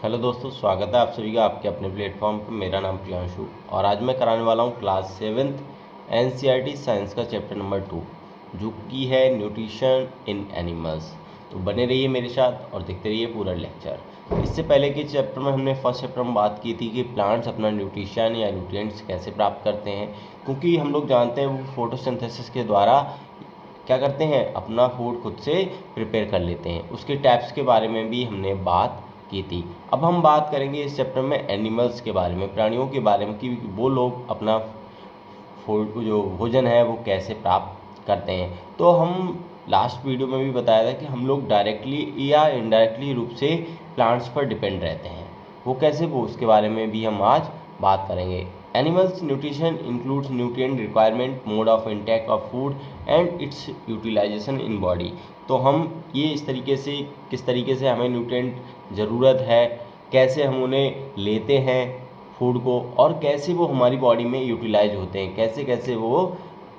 Hello दोस्तों, स्वागत है आप सभी का आपके अपने प्लेटफॉर्म पर। मेरा नाम प्रियांशु और आज मैं कराने वाला हूँ क्लास 7th एनसीईआरटी साइंस का चैप्टर नंबर 2 जो कि है न्यूट्रिशन इन एनिमल्स। तो बने रहिए मेरे साथ और देखते रहिए पूरा लेक्चर। इससे पहले के चैप्टर में हमने फर्स्ट चैप्टर में बात की थी कि प्लांट्स अपना न्यूट्रिशन या न्यूट्रिएंट्स कैसे प्राप्त करते हैं, क्योंकि हम लोग जानते हैं वो फोटोसिंथेसिस के द्वारा क्या करते हैं, अपना फूड खुद से प्रिपेयर कर लेते हैं। उसके टाइप्स के बारे में भी हमने बात की थी। अब हम बात करेंगे इस चैप्टर में एनिमल्स के बारे में, प्राणियों के बारे में, कि वो लोग अपना फूड जो भोजन है वो कैसे प्राप्त करते हैं। तो हम लास्ट वीडियो में भी बताया था कि हम लोग डायरेक्टली या इनडायरेक्टली रूप से प्लांट्स पर डिपेंड रहते हैं। वो कैसे, वो उसके बारे में भी हम आज बात करेंगे। Animals nutrition includes nutrient requirement, mode of intake of food and its utilization in body. तो हम ये इस तरीके से, किस तरीके से हमें न्यूट्रिएंट ज़रूरत है, कैसे हम उन्हें लेते हैं फूड को, और कैसे वो हमारी बॉडी में यूटिलाइज होते हैं, कैसे कैसे वो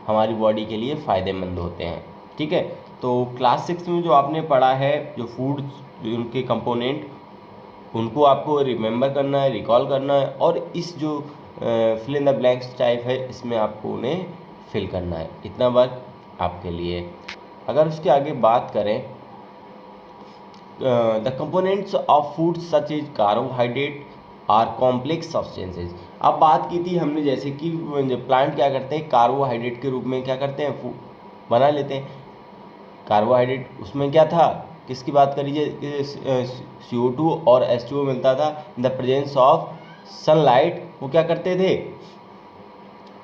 हमारी बॉडी के लिए फ़ायदेमंद होते हैं। ठीक है, तो क्लास 6 में जो आपने पढ़ा है, जो फूड, उनके कंपोनेंट, उनको आपको रिमेंबर करना है, रिकॉल करना है, और इस जो fill in the blanks type है इसमें आपको उन्हें फिल करना है। इतना वर्क आपके लिए। अगर उसके आगे बात करें, the components of food such is carbohydrate are complex substances. अब बात की थी हमने जैसे कि प्लांट क्या करते हैं, कार्बोहाइड्रेट के रूप में क्या करते हैं, फूड बना लेते हैं। कार्बोहाइड्रेट उसमें क्या था, किसकी बात करिए, CO2 और H2O मिलता था in the presence of sunlight. वो क्या करते थे,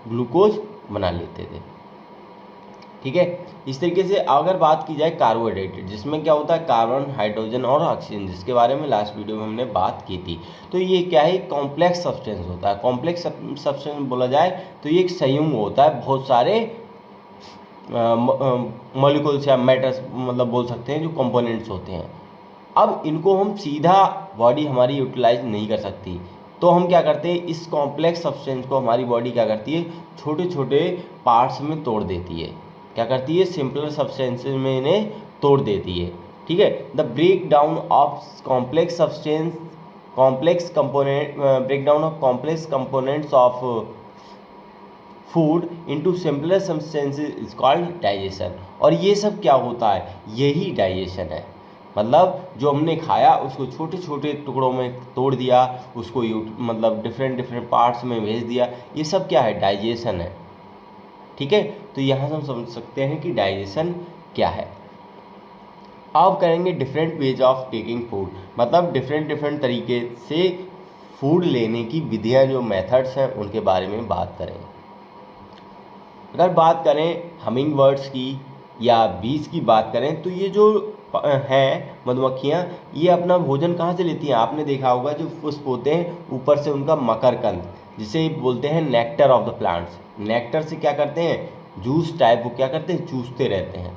ग्लूकोज बना लेते थे। ठीक है, इस तरीके से अगर बात की जाए कार्बोहाइड्रेट, जिसमें क्या होता है, कार्बन, हाइड्रोजन और ऑक्सीजन, जिसके बारे में लास्ट वीडियो में हमने बात की थी। तो ये क्या है, कॉम्प्लेक्स सब्सटेंस होता है। कॉम्प्लेक्स सब्सटेंस बोला जाए तो ये एक संयुग्म होता है बहुत सारे मॉलिक्यूल्स या मैटर्स, मतलब बोल सकते हैं, जो कंपोनेंट्स होते हैं। अब इनको हम सीधा बॉडी हमारी यूटिलाइज नहीं कर सकती, तो हम क्या करते हैं, इस कॉम्प्लेक्स सब्सटेंस को हमारी बॉडी क्या करती है, छोटे छोटे पार्ट्स में तोड़ देती है। क्या करती है, सिंपलर सब्सटेंसेस में इन्हें तोड़ देती है। ठीक है, the break down of complex substance, complex component, break down of complex components of food into simpler substances is called digestion. और ये सब क्या होता है, यही डाइजेशन है। मतलब जो हमने खाया उसको छोटे छोटे टुकड़ों में तोड़ दिया, उसको मतलब डिफरेंट डिफरेंट पार्ट्स में भेज दिया, ये सब क्या है, डाइजेशन है। ठीक है, तो यहाँ से हम समझ सकते हैं कि डाइजेशन क्या है। अब करेंगे different ways of taking food, मतलब डिफरेंट डिफरेंट तरीके से फूड लेने की विधियाँ, जो मेथड्स हैं उनके बारे में बात करेंगे। अगर बात करें हमिंग बर्ड्स की या बीज की बात करें, तो ये जो हैं मधुमक्खियाँ, ये अपना भोजन कहाँ से लेती हैं, आपने देखा होगा जो पुष्प होते हैं ऊपर से उनका मकरकंद, जिसे बोलते हैं nectar of the plants. Nectar से क्या करते हैं, जूस टाइप वो क्या करते हैं, चूसते रहते हैं।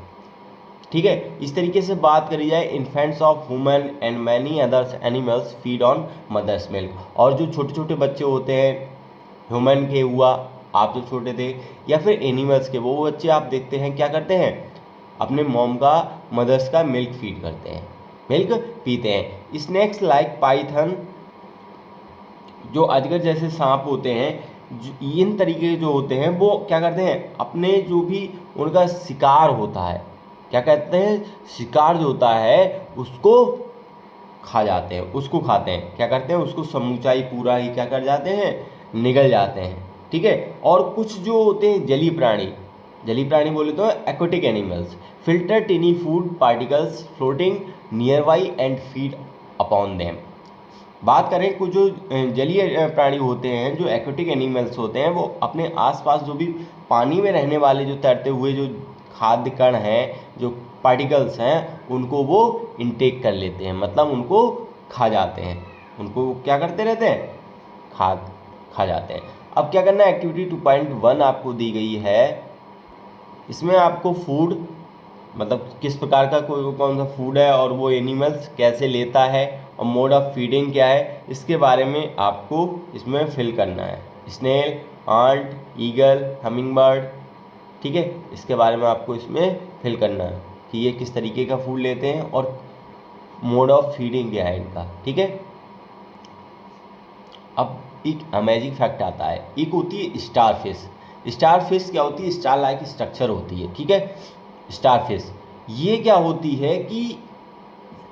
ठीक है, इस तरीके से बात करी जाए, infants of human and many others animals feed on mother's milk. और जो छोटे छोटे बच्चे होते हैं, ह्यूमन के हुआ, आप जो छोटे थे, या फिर एनिमल्स के, वो बच्चे आप देखते हैं क्या करते हैं, अपने मॉम का, मदर्स का मिल्क फीड करते हैं, मिल्क पीते हैं। स्नेक्स लाइक पाइथन, जो अजगर जैसे सांप होते हैं, इन तरीके जो होते हैं, वो क्या करते हैं, अपने जो भी उनका शिकार होता है, क्या कहते हैं, शिकार जो होता है उसको खा जाते हैं, उसको खाते हैं। क्या करते हैं, उसको समूचा ही पूरा ही क्या कर जाते हैं, निगल जाते हैं। ठीक है, और कुछ जो होते हैं जलीय प्राणी, जलीय प्राणी बोले तो aquatic animals, filter टिनी food particles floating near by and feed upon them. बात करें कुछ जो जलीय प्राणी होते हैं, जो एक्वेटिक एनिमल्स होते हैं, वो अपने आसपास जो भी पानी में रहने वाले जो तैरते हुए जो खाद्य कण हैं, जो पार्टिकल्स हैं, उनको वो इनटेक कर लेते हैं, मतलब उनको खा जाते हैं। उनको क्या करते रहते हैं, खा जाते हैं। अब क्या करना है, एक्टिविटी 2.1 आपको दी गई है। इसमें आपको फूड, मतलब किस प्रकार का कोई कौन सा फूड है और वो एनिमल्स कैसे लेता है, और मोड ऑफ फीडिंग क्या है, इसके बारे में आपको इसमें फिल करना है। Snail, ant, eagle, humming bird. ठीक है, इसके बारे में आपको इसमें फिल करना है कि ये किस तरीके का फूड लेते हैं और मोड ऑफ फीडिंग क्या है इनका। ठीक है, अब एक अमेजिंग फैक्ट आता है, एक होती है स्टार फिश। स्टार फिश क्या होती है, स्टार लाइक स्ट्रक्चर होती है, ठीक है। स्टार फिश ये क्या होती है कि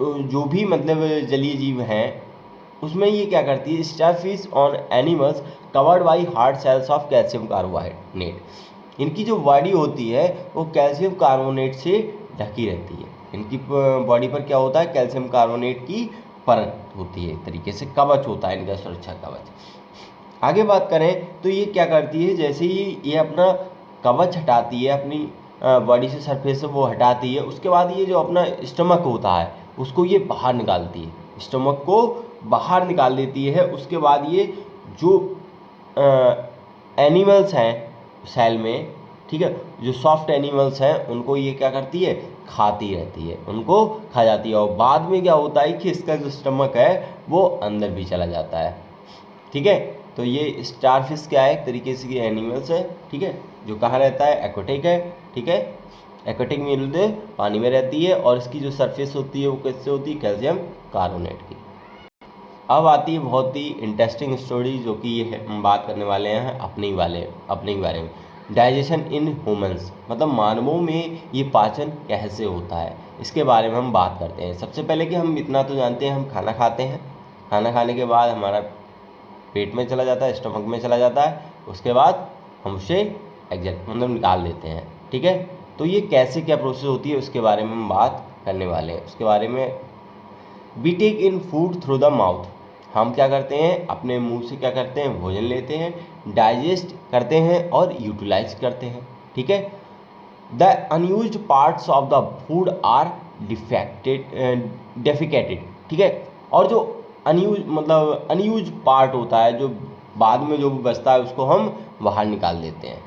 जो भी मतलब जलीय जीव हैं उसमें ये क्या करती है, star fish on animals covered by hard shells of calcium carbonate. इनकी जो बॉडी होती है वो कैल्शियम कार्बोनेट से ढकी रहती है। इनकी बॉडी पर क्या होता है, कैल्शियम कार्बोनेट की परत होती है, एक तरीके से कवच होता है इनका, सुरक्षा कवच। आगे बात करें तो ये क्या करती है, जैसे ही ये अपना कवच हटाती है, अपनी बॉडी से सरफेस से वो हटाती है, उसके बाद ये जो अपना स्टमक होता है उसको ये बाहर निकालती है, स्टमक को बाहर निकाल देती है। उसके बाद ये जो एनिमल्स हैं सेल में, ठीक है, जो सॉफ्ट एनिमल्स हैं उनको ये क्या करती है, खाती रहती है, उनको खा जाती है। और बाद में क्या होता है कि इसका जो स्टमक है वो अंदर भी चला जाता है, ठीक है। तो ये स्टारफिश क्या है, एक तरीके से ये एनिमल्स है, ठीक है, जो कहाँ रहता है, एक्वाटिक है, ठीक है। एक्वाटिक मीन पानी में रहती है और इसकी जो सरफेस होती है वो किससे होती है, कैल्शियम कार्बोनेट की। अब आती है बहुत ही इंटरेस्टिंग स्टोरी, जो कि ये हम बात करने वाले हैं अपने ही बारे में। डाइजेशन इन ह्यूमंस, मतलब मानवों में ये पाचन कैसे होता है, इसके बारे में हम बात करते हैं। सबसे पहले कि हम इतना तो जानते हैं, हम खाना खाते हैं, खाना खाने के बाद हमारा पेट में चला जाता है, स्टमक में चला जाता है, उसके बाद हम उसे एग्जैक्ट मतलब निकाल देते हैं, ठीक है। तो ये कैसे क्या प्रोसेस होती है उसके बारे में हम बात करने वाले हैं। उसके बारे में, we take in food through the mouth, हम क्या करते हैं, अपने मुंह से क्या करते हैं, भोजन लेते हैं, डाइजेस्ट करते हैं और यूटिलाइज करते हैं, ठीक है। The unused parts of the food are defecated, ठीक है। और जो अनयूज पार्ट होता है, जो बाद में जो भी बचता है उसको हम बाहर निकाल देते हैं,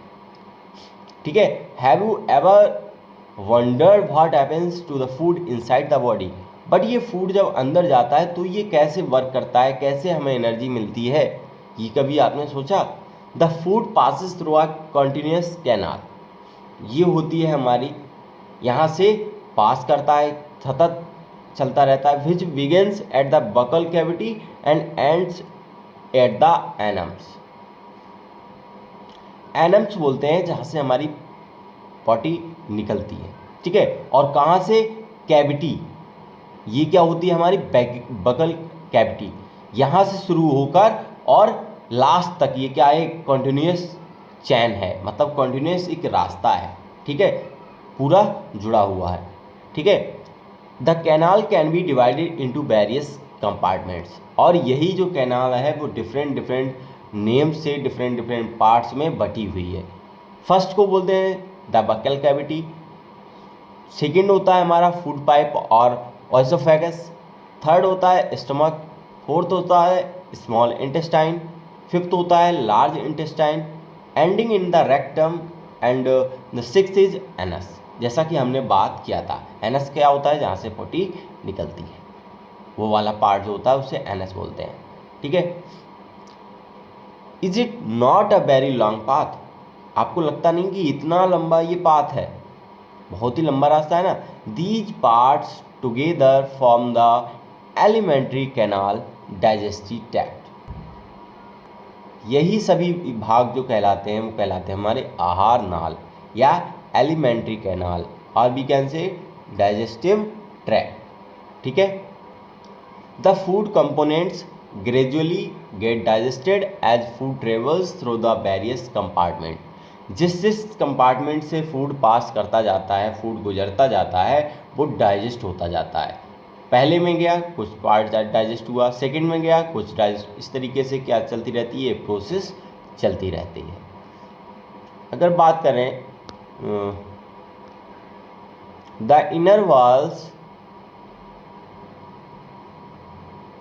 ठीक है। Have you ever wondered what happens to the food inside the body, but ये फूड जब अंदर जाता है तो ये कैसे वर्क करता है, कैसे हमें एनर्जी मिलती है, ये कभी आपने सोचा। The food passes through a continuous canal, ये होती है हमारी, यहाँ से पास करता है, सतत चलता रहता है, which begins at the buccal cavity and ends at the anus. Anus बोलते हैं जहाँ से हमारी पॉटी निकलती है, ठीक है। और कहाँ से, कैविटी, ये क्या होती है हमारी बकल कैविटी, यहाँ से शुरू होकर और लास्ट तक ये क्या है, कंटिन्यूस चैन है, मतलब कंटिन्यूस एक रास्ता है, ठीक है, पूरा जुड़ा हुआ है, ठीक है। The canal can be divided into various compartments, और यही जो कैनाल है वो डिफरेंट नेम से डिफरेंट पार्ट्स में बटी हुई है। फर्स्ट को बोलते हैं द बकल कैविटी, सेकेंड होता है हमारा फूड पाइप और ऑइसोफेगस, थर्ड होता है स्टमक, फोर्थ होता है स्मॉल इंटेस्टाइन, फिफ्थ होता है large intestine, ending in the rectum, and the sixth is anus. जैसा कि हमने बात किया था, एनस क्या होता है, जहाँ से पोटी निकलती है, वो वाला पार्ट जो होता है उसे एनस बोलते हैं, ठीक है। Is it not a very long path, आपको लगता नहीं कि इतना लंबा ये पाथ है, बहुत ही लंबा रास्ता है ना। These parts together form the elementary canal digestive tract, यही सभी भाग जो कहलाते हैं वो कहलाते हैं हमारे आहार नाल या एलिमेंट्री कैनाल, और we can say digestive tract, ठीक है। The food components gradually get digested as food travels through the various compartment, जिस कंपार्टमेंट से फूड पास करता जाता है, फूड गुजरता जाता है, वो डाइजेस्ट होता जाता है। पहले में गया कुछ पार्ट डाइजेस्ट हुआ, सेकंड में गया कुछ डाइजेस्ट, इस तरीके से क्या चलती रहती है, प्रोसेस चलती रहती है। अगर बात करें the inner walls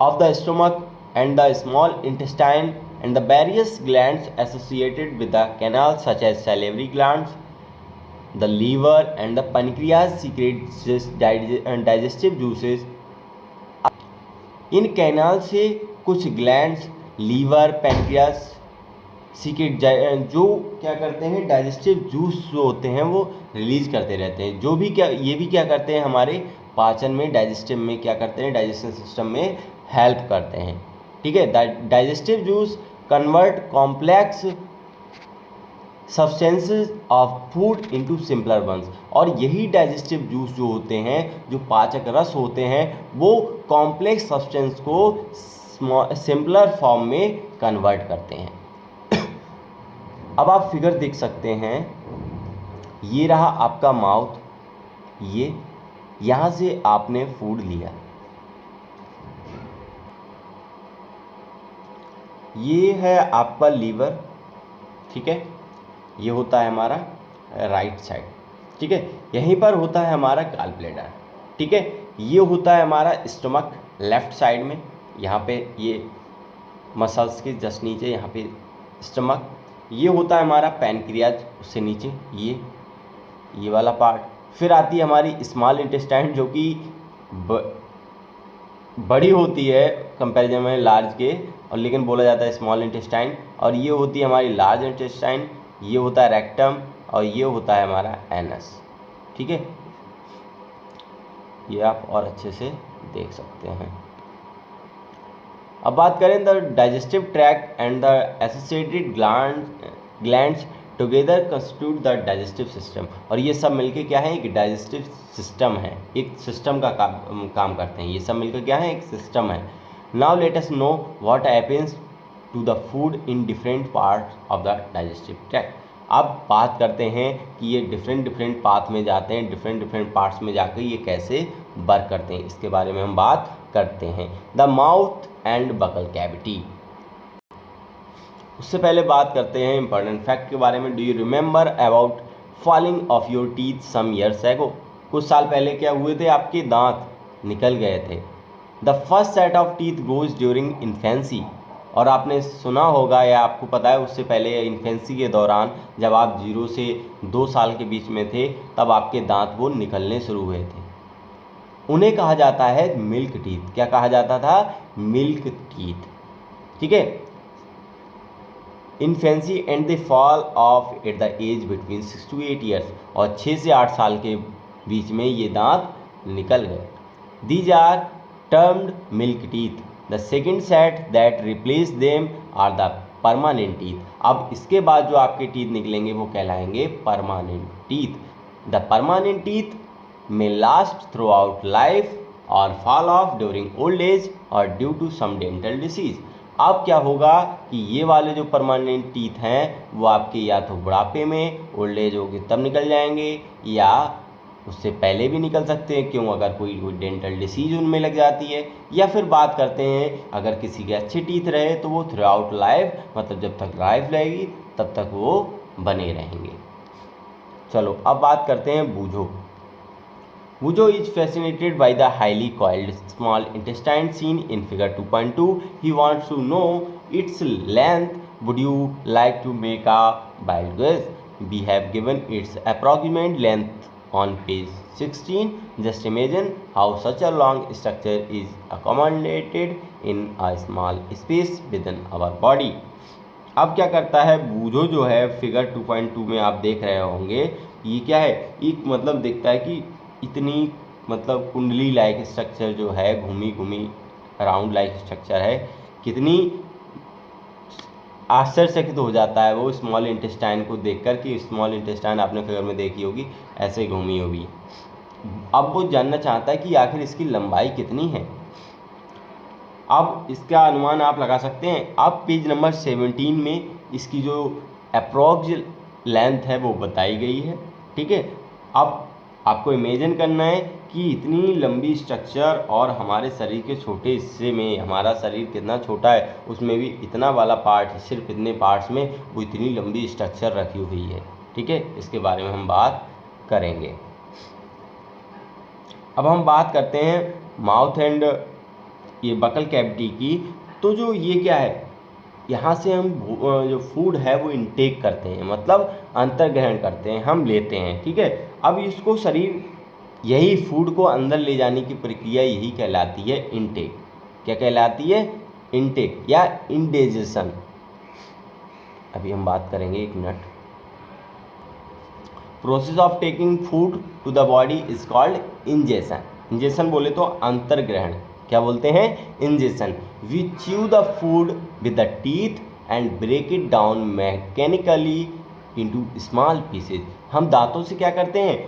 of the stomach and the small intestine and the various glands associated with the canal such as salivary glands, the liver and the pancreas secretes digestive juices। In canal से कुछ glands, liver, pancreas secret जो क्या करते हैं, digestive juice जो होते हैं वो रिलीज करते रहते हैं, जो भी क्या, ये भी क्या करते हैं, हमारे पाचन में, डाइजेस्टिव में क्या करते हैं, डाइजेशन सिस्टम में हेल्प करते हैं, ठीक है। Digestive juice convert complex substances of food into simpler ones, और यही डाइजेस्टिव जूस जो होते हैं, जो पाचक रस होते हैं, वो कॉम्प्लेक्स सब्सटेंस को सिंपलर फॉर्म में कन्वर्ट करते हैं। अब आप फिगर देख सकते हैं, ये रहा आपका माउथ, ये यहाँ से आपने फूड लिया, ये है आपका लीवर, ठीक है, ये होता है हमारा राइट साइड, ठीक है, यहीं पर होता है हमारा गॉल ब्लैडर, ठीक है, ये होता है हमारा स्टमक लेफ्ट साइड में, यहाँ पे ये मसल्स के जस्ट नीचे यहाँ पे स्टमक, ये होता है हमारा पैनक्रियाज, उससे नीचे ये वाला पार्ट, फिर आती है हमारी स्मॉल इंटेस्टाइन जो कि बड़ी होती है कंपैरिजन में लार्ज के, और लेकिन बोला जाता है स्मॉल इंटेस्टाइन, और ये होती है हमारी लार्ज इंटेस्टाइन, ये होता है रेक्टम, और ये होता है हमारा एनस, ठीक है, ये आप और अच्छे से देख सकते हैं। अब बात करें the digestive tract and the associated glands together constitute the digestive system, और ये सब मिलके क्या है, एक डाइजेस्टिव सिस्टम है, एक सिस्टम का काम करते हैं, ये सब मिलकर क्या है, एक सिस्टम है। Now let us know what happens to the food in different parts of the digestive tract. अब बात करते हैं कि ये डिफरेंट पाथ में जाते हैं, डिफरेंट पार्ट्स में जाकर ये कैसे वर्क करते हैं, इसके बारे में हम बात करते हैं। The mouth and buccal cavity, उससे पहले बात करते हैं इंपॉर्टेंट फैक्ट के बारे में। Do you remember about falling of your teeth some years ago, कुछ साल पहले क्या हुए थे, आपके दांत निकल गए थे। The first set of teeth grows during infancy, और आपने सुना होगा या आपको पता है, उससे पहले इन्फेंसी के दौरान जब आप 0 से 2 साल के बीच में थे, तब आपके दांत वो निकलने शुरू हुए थे, उन्हें कहा जाता है मिल्क टीथ। क्या कहा जाता था, मिल्क टीथ, ठीक है। Infancy and the fall of at the age between 6 to 8 years, और 6 से 8 साल के बीच में ये दांत निकल गए। These are termed milk teeth. The second set that replace them are the permanent teeth. अब इसके बाद जो आपके टीथ निकलेंगे वो कहलाएंगे permanent teeth. The permanent teeth may last throughout life or fall off during old age or due to some dental disease। अब क्या होगा कि ये वाले जो परमानेंट टीथ हैं वो आपके या तो बुढ़ापे में, ओल्ड एज होगी तब निकल जाएंगे, या उससे पहले भी निकल सकते हैं, क्यों, अगर कोई डेंटल डिसीज उनमें लग जाती है, या फिर बात करते हैं अगर किसी के अच्छे टीथ रहे तो वो थ्रू आउट लाइफ, मतलब जब तक लाइफ रहेगी तब तक वो बने रहेंगे। चलो अब बात करते हैं बूझो। Bujo is fascinated by the highly coiled small intestine seen in figure 2.2. He wants to know its length. Would you like to make a wild guess? We have given its approximate length on page 16. Just imagine how such a long structure is accommodated in a small space within our body. अब क्या करता है बूझो जो है, figure 2.2 में आप देख रहे होंगे, ये क्या है, एक मतलब दिखता है कि इतनी मतलब कुंडली लाइक स्ट्रक्चर जो है, घूमी राउंड लाइक स्ट्रक्चर है, कितनी आश्चर्यचकित हो जाता है वो स्मॉल इंटेस्टाइन को देखकर कि स्मॉल इंटेस्टाइन आपने फिगर में देखी होगी ऐसे घूमी होगी। अब वो जानना चाहता है कि आखिर इसकी लंबाई कितनी है। अब इसका अनुमान आप लगा सकते हैं। अब पेज नंबर 17 में इसकी जो अप्रोक्स लेंथ है वो बताई गई है, ठीक है। अब आपको इमेजिन करना है कि इतनी लंबी स्ट्रक्चर और हमारे शरीर के छोटे हिस्से में, हमारा शरीर कितना छोटा है, उसमें भी इतना वाला पार्ट, सिर्फ इतने पार्ट्स में वो इतनी लंबी स्ट्रक्चर रखी हुई है, ठीक है। इसके बारे में हम बात करेंगे। अब हम बात करते हैं माउथ एंड ये बकल कैविटी की। तो जो ये क्या है, यहाँ से हम जो फूड है वो इनटेक करते हैं, मतलब अंतर्ग्रहण करते हैं, हम लेते हैं, ठीक है। अब इसको शरीर, यही फूड को अंदर ले जाने की प्रक्रिया यही कहलाती है इनटेक। क्या कहलाती है, इनटेक या इंडाइजेशन। अभी हम बात करेंगे, एक minute. Process of taking food to the body is called ingestion. Ingestion बोले तो अंतर्ग्रहण। क्या बोलते हैं, ingestion. We chew the food with the teeth and break it down mechanically into small pieces. हम दांतों से क्या करते हैं,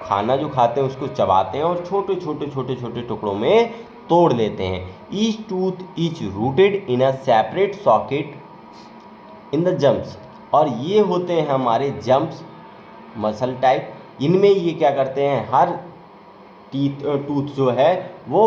खाना जो खाते हैं उसको चबाते हैं और छोटे छोटे छोटे छोटे टुकड़ों में तोड़ लेते हैं। Each tooth is rooted in a separate socket in the gums, और ये होते हैं हमारे जम्प्स मसल टाइप। इनमें ये क्या करते हैं, हर टूथ जो है वो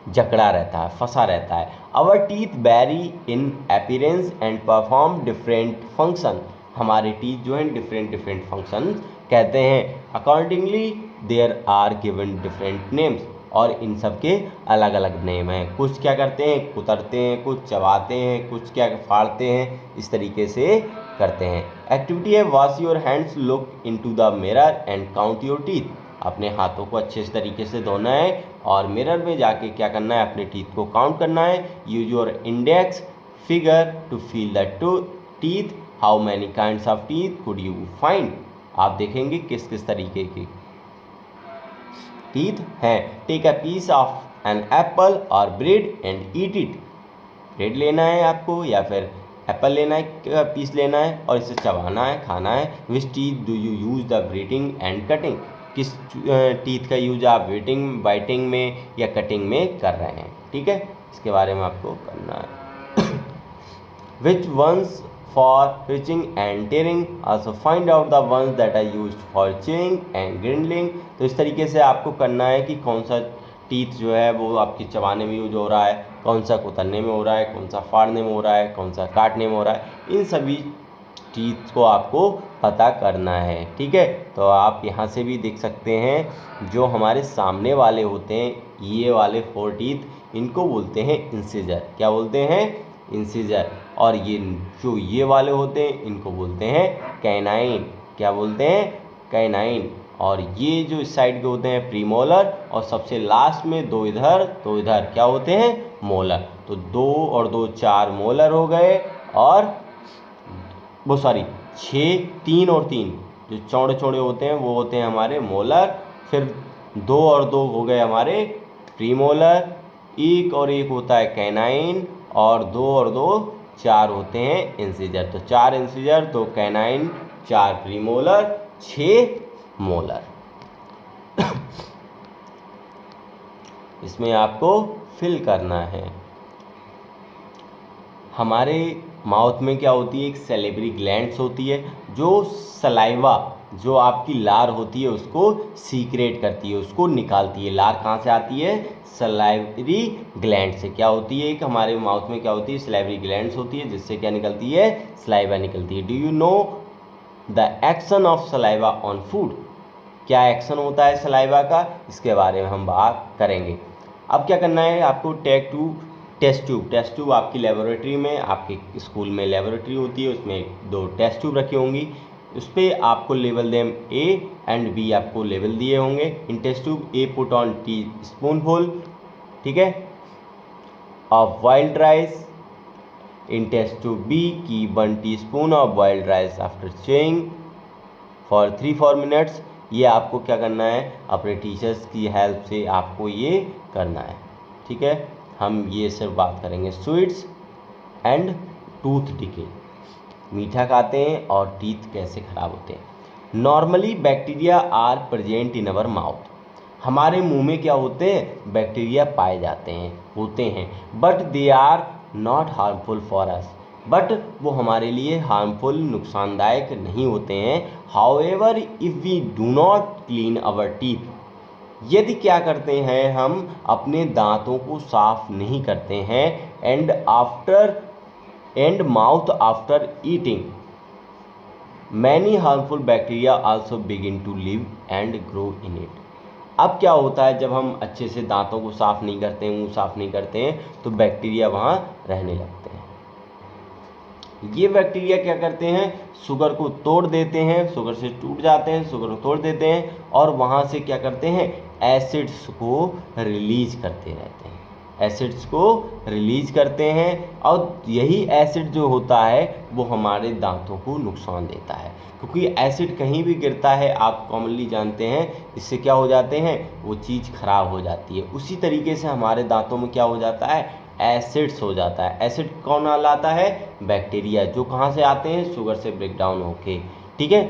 जकड़ा रहता है, फंसा रहता है। Our teeth vary in appearance and perform different function. हमारे टीथ जो हैं डिफरेंट डिफरेंट फंक्शन कहते हैं। Accordingly there are given different names, और इन सब के अलग अलग नेम हैं। कुछ क्या करते हैं, कुतरते हैं, कुछ चबाते हैं, कुछ क्या फाड़ते हैं, इस तरीके से करते हैं। एक्टिविटी है wash your hands, look into the mirror and count your teeth. अपने हाथों को अच्छे से तरीके से धोना है और मिरर में जाके क्या करना है, अपने टीथ को काउंट करना है। Use your index finger to feel the teeth, how many kinds of teeth could you find. आप देखेंगे किस किस तरीके की टीथ हैं। Take a piece of an apple और bread and eat it. Bread लेना है आपको या फिर एप्पल लेना है, पीस लेना है और इसे चबाना है, खाना है। Which teeth do you use the biting and cutting. किस टीथ का यूज आप वेटिंग बाइटिंग में या कटिंग में कर रहे हैं, ठीक है, इसके बारे में आपको करना है। Which ones for piercing and tearing, also find out the ones that are used for chewing and grinding. तो इस तरीके से आपको करना है कि कौन सा टीथ जो है वो आपकी चबाने में यूज हो रहा है, कौन सा कुतरने में हो रहा है, कौन सा फाड़ने में हो रहा है, कौन सा काटने में हो रहा है। इन सभी टीथ को आपको पता करना है, ठीक है। तो आप यहाँ से भी देख सकते हैं जो हमारे सामने वाले होते हैं, ये वाले 4 टीथ, इनको बोलते हैं इंसिजर। क्या बोलते हैं, इंसिजर। और ये जो ये वाले होते हैं इनको बोलते हैं कैनाइन। क्या बोलते हैं, कैनाइन। और ये जो इस साइड के होते हैं प्रीमोलर, और सबसे लास्ट में 2 इधर 2 इधर क्या होते हैं, मोलर। तो 2 और 2 4 मोलर हो गए, और वो सॉरी 6 3 और 3 जो चौड़े चौड़े होते हैं वो होते हैं हमारे मोलर। फिर 2 और 2 हो गए हमारे प्रीमोलर, 1 और 1 होता है कैनाइन, और 2 और 2 4 होते हैं इंसिजर। तो 4 इंसिजर, 2 कैनाइन, 4 प्रीमोलर, 6 मोलर। इसमें आपको फिल करना है। हमारे माउथ में क्या होती है, एक सैलिवरी ग्लैंड्स होती है जो सलाइवा, जो आपकी लार होती है उसको सीक्रेट करती है, उसको निकालती है। लार कहाँ से आती है, सलाइवरी ग्लैंड से। क्या होती है, एक हमारे माउथ में क्या होती है, सलाइवरी ग्लैंड्स होती है, जिससे क्या निकलती है, सलाइवा निकलती है। Do you know the action of saliva on food. क्या एक्शन होता है सलाइवा का, इसके बारे में हम बात करेंगे। अब क्या करना है आपको, टेस्ट ट्यूब आपकी लेबोरेटरी में, आपके स्कूल में लेबोरेटरी होती है, उसमें 2 टेस्ट ट्यूब रखी होंगी। उस पर आपको लेवल देम ए एंड बी आपको लेवल दिए होंगे। In test tube A put one teaspoonful, ठीक है, of boiled rice. In test tube B की 1 teaspoon of boiled rice after chewing for 3-4 minutes. ये आपको क्या करना है, अपने टीचर्स की हेल्प से आपको ये करना है, ठीक है। हम ये सिर्फ बात करेंगे स्वीट्स एंड टूथ डिके, मीठा खाते हैं और टीथ कैसे खराब होते हैं। Normally bacteria are present in our mouth. हमारे मुंह में क्या होते हैं, बैक्टीरिया पाए जाते हैं, होते हैं, but they are not harmful for us. But वो हमारे लिए हार्मफुल, नुकसानदायक नहीं होते हैं। However if we do not clean our teeth, यदि क्या करते हैं हम अपने दांतों को साफ नहीं करते हैं, and mouth after eating, many harmful bacteria also begin to live and grow in it. अब क्या होता है, जब हम अच्छे से दांतों को साफ नहीं करते हैं, मुंह साफ नहीं करते हैं, तो बैक्टीरिया वहाँ रहने लगते हैं। ये बैक्टीरिया क्या करते हैं, शुगर को तोड़ देते हैं, शुगर से टूट जाते हैं, शुगर को तोड़ देते हैं, और वहाँ से क्या करते हैं, एसिड्स को रिलीज करते रहते हैं। एसिड्स को रिलीज करते हैं, और यही एसिड जो होता है वो हमारे दांतों को नुकसान देता है, क्योंकि एसिड कहीं भी गिरता है आप कॉमनली जानते हैं इससे क्या हो जाते हैं, वो चीज़ खराब हो जाती है। उसी तरीके से हमारे दांतों में क्या हो जाता है, एसिड्स हो जाता है। एसिड कौन लाता है, बैक्टीरिया, जो कहाँ से आते हैं, शुगर से ब्रेक डाउन होके, ठीक है।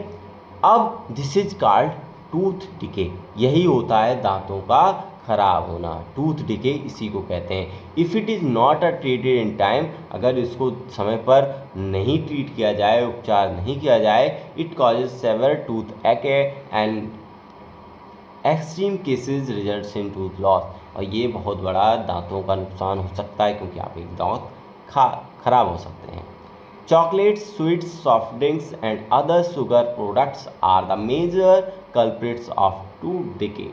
अब this is called tooth decay, यही होता है दांतों का खराब होना, टूथ डिके इसी को कहते हैं। If it is not a treated in time, अगर इसको समय पर नहीं ट्रीट किया जाए, उपचार नहीं किया जाए, इट कॉजेज सेवर टूथ एक and extreme cases results in tooth loss, और ये बहुत बड़ा दांतों का नुकसान हो सकता है, क्योंकि आप एक दांत खराब हो सकते हैं। Chocolates, sweets, soft drinks and other sugar products are the major culprits of tooth decay.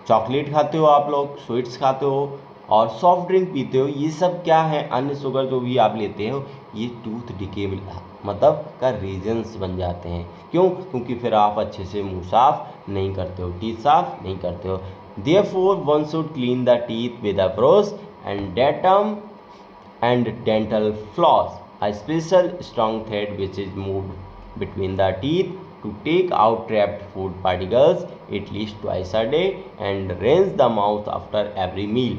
Chocolate खाते हो आप लोग, स्वीट्स खाते हो और सॉफ्ट ड्रिंक पीते हो, ये सब क्या है, अन्य शुगर जो भी आप लेते हो, ये टूथ डिके मतलब का रीजन्स बन जाते हैं। क्यों, क्योंकि फिर आप अच्छे से मुंह साफ नहीं करते हो, टीथ साफ नहीं करते हो। Therefore one should clean the teeth with a brush and datum and dental floss, a special strong thread which is moved between the teeth to take out trapped food particles at least twice a day and rinse the mouth after every meal.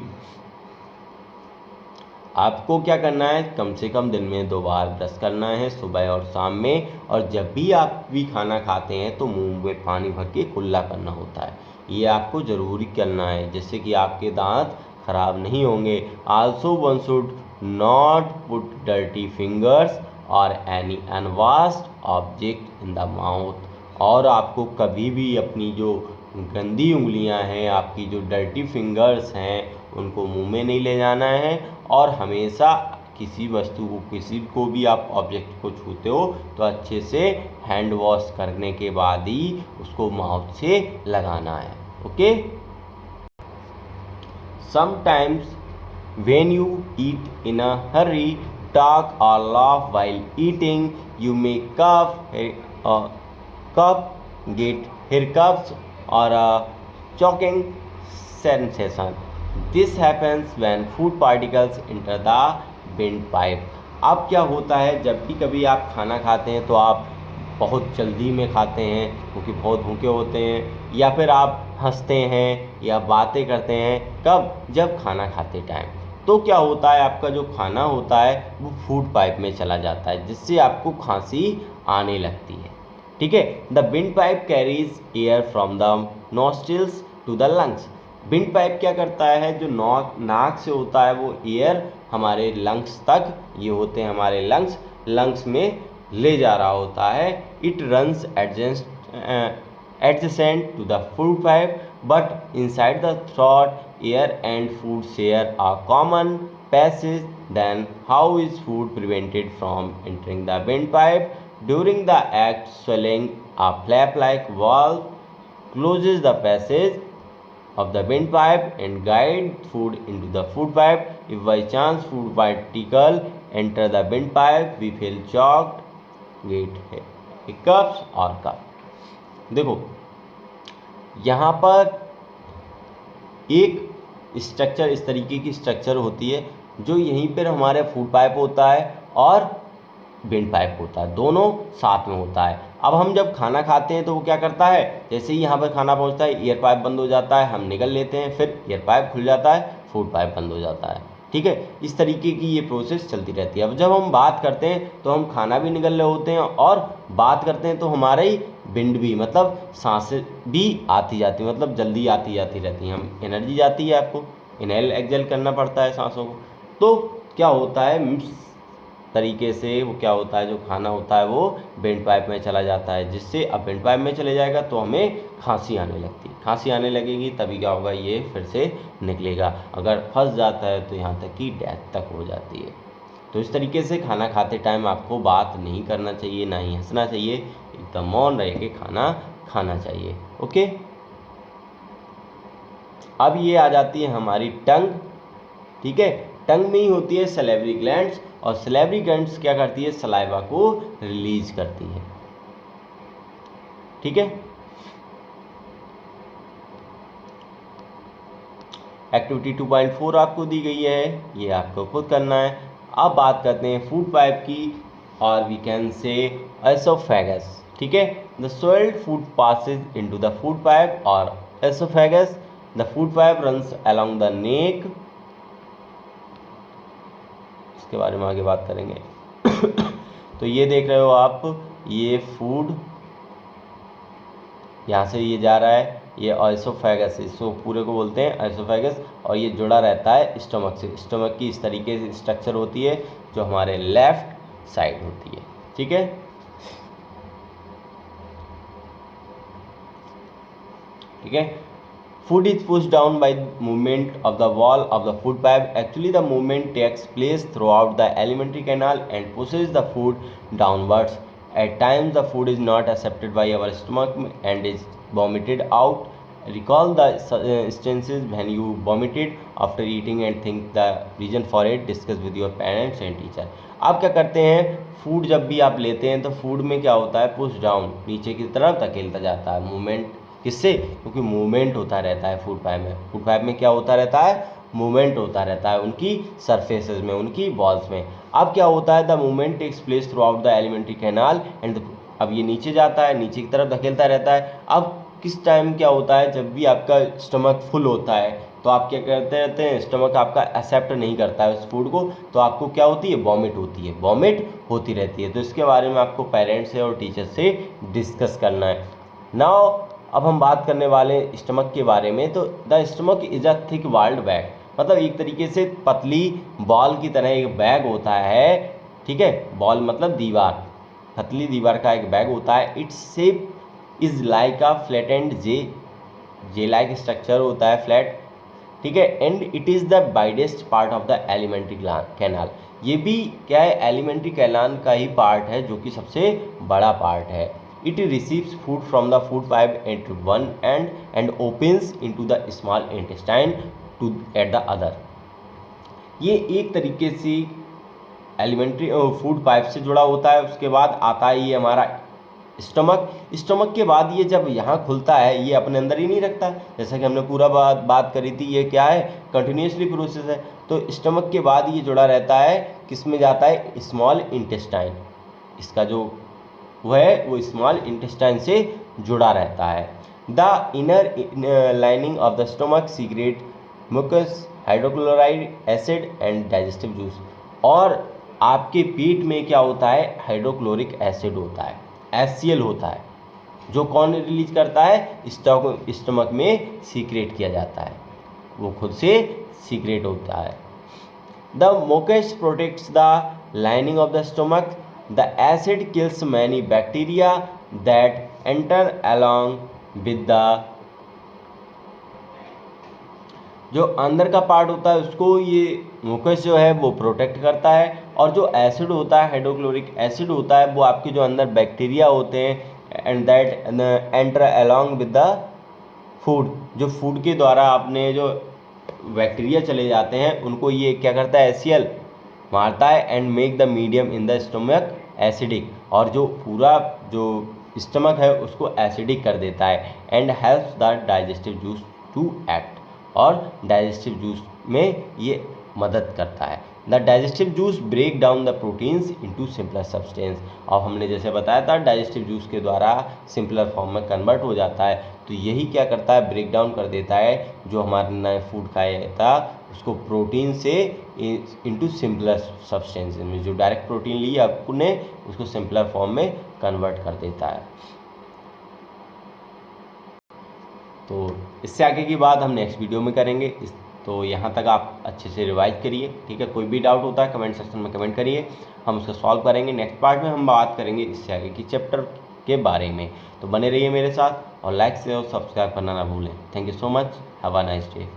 आपको क्या करना है, कम से कम दिन में 2 बार brush करना है, सुबह और शाम में, और जब भी आप भी खाना खाते हैं तो मुंह में पानी भर के कुल्ला करना होता है, ये आपको ज़रूरी करना है, जिससे कि आपके दांत खराब नहीं होंगे। Also one should not put dirty fingers और any unwashed object in the mouth, और आपको कभी भी अपनी जो गंदी उंगलियां हैं, आपकी जो डर्टी फिंगर्स हैं, उनको मुंह में नहीं ले जाना है, और हमेशा किसी वस्तु को, किसी को भी आप ऑब्जेक्ट को छूते हो तो अच्छे से हैंड वॉश करने के बाद ही उसको माउथ से लगाना है, okay. Sometimes when you eat in a hurry, talk or laugh while eating, you may cough, get hiccups or a choking sensation. This happens when food particles enter the windpipe. अब क्या होता है, जब भी कभी आप खाना खाते हैं तो आप बहुत जल्दी में खाते हैं क्योंकि बहुत भूखे होते हैं, या फिर आप हंसते हैं या बातें करते हैं, कब, जब खाना खाते टाइम, तो क्या होता है, आपका जो खाना होता है वो फूड पाइप में चला जाता है, जिससे आपको खांसी आने लगती है, ठीक है। The wind pipe carries air from the nostrils to the lungs. Wind pipe क्या करता है, जो नाक से होता है वो एयर हमारे लंग्स तक, ये होते हैं हमारे लंग्स में ले जा रहा होता है। It runs adjacent to the food pipe, but inside the throat, air and food share a common passage. Then how is food prevented from entering the windpipe? During the act, swelling a flap-like valve closes the passage of the windpipe and guide food into the food pipe. If by chance food particle enter the windpipe, we feel choked, get hiccups or cough. देखो यहाँ पर एक structure, इस तरीके की structure होती है, जो यहीं पर हमारे फूड पाइप होता है और विंड पाइप होता है, दोनों साथ में होता है। अब हम जब खाना खाते हैं तो वो क्या करता है, जैसे ही यहाँ पर खाना पहुँचता है ईयर पाइप बंद हो जाता है, हम निगल लेते हैं, फिर ईयर पाइप खुल जाता है, फूड पाइप बंद हो जाता है, ठीक है। इस तरीके की ये प्रोसेस चलती रहती है। अब जब हम बात करते हैं तो हम खाना भी निगल रहे होते हैं, और बात करते हैं तो हमारा ही विंड भी, मतलब सांसें भी आती जाती, मतलब जल्दी आती जाती रहती हैं, हम एनर्जी जाती है, आपको इनहेल एक्सहेल करना पड़ता है सांसों को, तो क्या होता है तरीके से वो क्या होता है, जो खाना होता है वो विंड पाइप में चला जाता है, जिससे अब विंड पाइप में चले जाएगा तो हमें खांसी आने लगती है, खांसी आने लगेगी तभी क्या होगा, ये फिर से निकलेगा, अगर फंस जाता है तो यहाँ तक कि डेथ तक हो जाती है। तो इस तरीके से खाना खाते टाइम आपको बात नहीं करना चाहिए, ना ही हंसना चाहिए, एकदम मौन रह के खाना खाना चाहिए, ओके। अब ये आ जाती है हमारी टंग, ठीक है। टंग में ही होती है सलेवरी ग्लैंड्स, और सलेवरी ग्लैंड्स क्या करती है, सलाइवा को रिलीज करती है, ठीक है। एक्टिविटी 2.4 आपको दी गई है, ये आपको खुद करना है। अब बात करते हैं फूड पाइप की, और वी कैन से एसोफेगस। ठीक है, the swelled food passes into the food pipe or esophagus. The food pipe runs along the neck. इसके बारे में आगे बात करेंगे। तो ये देख रहे हो आप, ये फूड यहाँ से ये जा रहा है, ये एसोफेगस, इसको पूरे को बोलते हैं एसोफेगस, और ये जुड़ा रहता है स्टमक से। स्टमक की इस तरीके से स्ट्रक्चर होती है जो हमारे लेफ्ट साइड होती है। ठीक है, ठीक है। Food is pushed down by movement of the wall of the food pipe. Actually, the movement takes place throughout the alimentary canal and pushes the food downwards. At times, the food is not accepted by our stomach and is vomited out. Recall the instances when you vomited after eating and think the reason for it. Discuss with your parents and teacher. आप क्या करते हैं, food जब भी आप लेते हैं तो फूड में क्या होता है, पुश डाउन, नीचे की तरफ धकेलता जाता है। मूवमेंट किससे, क्योंकि मूवमेंट होता रहता है फूड पाइप में। फूड पाइप में क्या होता रहता है, मूवमेंट होता रहता है उनकी सरफेसेस में, उनकी वॉल्स में। अब क्या होता है, the movement takes place throughout the elementary canal and अब ये नीचे जाता है, नीचे की तरफ धकेलता रहता है। अब किस टाइम क्या होता है, जब भी आपका स्टमक फुल होता है तो आप क्या करते रहते हैं, स्टमक आपका एक्सेप्ट नहीं करता है उस फूड को, तो आपको क्या होती है, वॉमिट होती है, वॉमिट होती रहती है। तो इसके बारे में आपको पेरेंट्स से और टीचर से डिस्कस करना है। नाउ अब हम बात करने वाले हैं स्टमक के बारे में। तो the stomach is a thick walled bag, मतलब एक तरीके से पतली बॉल की तरह एक बैग होता है। ठीक है, बॉल मतलब दीवार, पतली दीवार का एक बैग होता है। Its shape is like a flattened J like structure होता है, फ्लैट। ठीक है, and it is the widest part of the elementary canal. ये भी क्या है, एलिमेंट्री कैनाल का ही पार्ट है जो कि सबसे बड़ा पार्ट है। It receives food from the food pipe at one end and opens into the small intestine at the other. ये एक तरीके से एलिमेंट्री फूड पाइप से जुड़ा होता है। उसके बाद आता है ये हमारा स्टमक के बाद ये जब यहाँ खुलता है, ये अपने अंदर ही नहीं रखता, जैसा कि हमने पूरा बात करी थी, ये क्या है, कंटिन्यूसली प्रोसेस है। तो स्टमक के बाद ये जुड़ा रहता है, किस में जाता है, स्मॉल इंटेस्टाइन। इसका जो वो स्मॉल इंटेस्टाइन से जुड़ा रहता है। The inner lining of the stomach secrete mucus, hydrochloride acid and digestive juice. और आपके पेट में क्या होता है, हाइड्रोक्लोरिक एसिड होता है, HCl होता है, जो कौन रिलीज करता है, स्टमक में सीक्रेट किया जाता है, वो खुद से सीक्रेट होता है। The mucus protects the lining of the stomach. The acid kills many bacteria that enter along with the, जो अंदर का पार्ट होता है उसको ये मुकस जो है वो प्रोटेक्ट करता है, और जो एसिड होता है, हाइड्रोक्लोरिक एसिड होता है, वो आपके जो अंदर बैक्टीरिया होते हैं and that enter along with the food, जो फूड के द्वारा आपने जो बैक्टीरिया चले जाते हैं उनको ये क्या करता है, HCl मारता है and make the medium in the stomach acidic, और जो पूरा जो स्टमक है उसको एसिडिक कर देता है। And helps the digestive juice to act, और डाइजेस्टिव जूस में ये मदद करता है। The digestive juice break down the proteins into simpler substance. अब हमने जैसे बताया था, डाइजेस्टिव जूस के द्वारा सिंपलर फॉर्म में कन्वर्ट हो जाता है। तो यही क्या करता है, ब्रेक डाउन कर देता है जो हमारे नए फूड खाया था उसको प्रोटीन से इनटू सिंपलर सब्सटेंस में, जो डायरेक्ट प्रोटीन ली आपने उसको सिंपलर फॉर्म में कन्वर्ट कर देता है। तो इससे आगे की बात हम नेक्स्ट वीडियो में करेंगे। तो यहाँ तक आप अच्छे से रिवाइज करिए, ठीक है। कोई भी डाउट होता है कमेंट सेक्शन में कमेंट करिए, हम उसको सॉल्व करेंगे। नेक्स्ट पार्ट में हम बात करेंगे इससे आगे की चैप्टर के बारे में। तो बने रहिए मेरे साथ, और लाइक से और सब्सक्राइब करना ना भूलें। Thank you so much, have a nice day.